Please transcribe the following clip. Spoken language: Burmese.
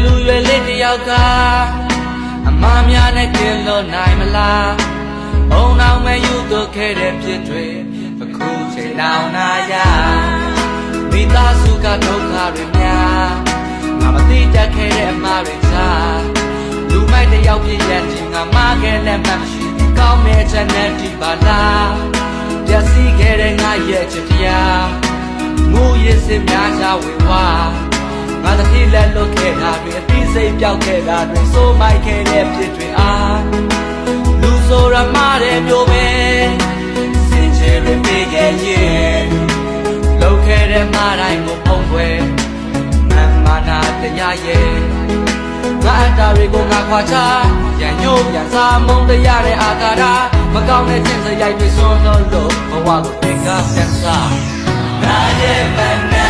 လူရွယ်လေးတယောက်ကအမများနဲ့ကင်းလို့နိုင်မလားအုံနောက်မဲ့ယူသွခဲ့တဲ့ဖြစ်တွေအခုချိန်တောင်နာရမိသားစုကဒုက္ခတွေများငါမသိတတ်ခဲ့တဲ့အမှားတွေချလူမိုက်တယောက်ပြည့်ရဲ့ချင်းငါမခဲ့တဲ့မှမရှိကောင်းမဲ့ချက်နဲ့ဒီပါလားပျက်စီးခဲ့တဲ့ငါရဲ့ချစ်တရားငိုရစ်စင်များချဝေဝါငါတတိလက်လွတ်ခဲ့တာတွေအပြီးစိတ်ပြောက်ခဲ့တာတွေစိုးမိုက်ခဲ့တဲ့ဖြစ်တွေအားလူဆိုရမတဲ့မျိုးပဲစင်ချေတွေပေးခဲ့ရဲ့လောက်ခဲ့တဲ့မတိုင်းကိုပုံွယ်မာနာတရားရဲ့ငါအတားတွေကိုငါခွာချရန်ညို့ပြန်စားမုန်းတရားတဲ့အာသာရာမကောင်းတဲ့ခြင်းစရိုက်တွေစွန့်လို့ဘဝကိုသင်္ကာပြန်စားငါရဲ့မနာ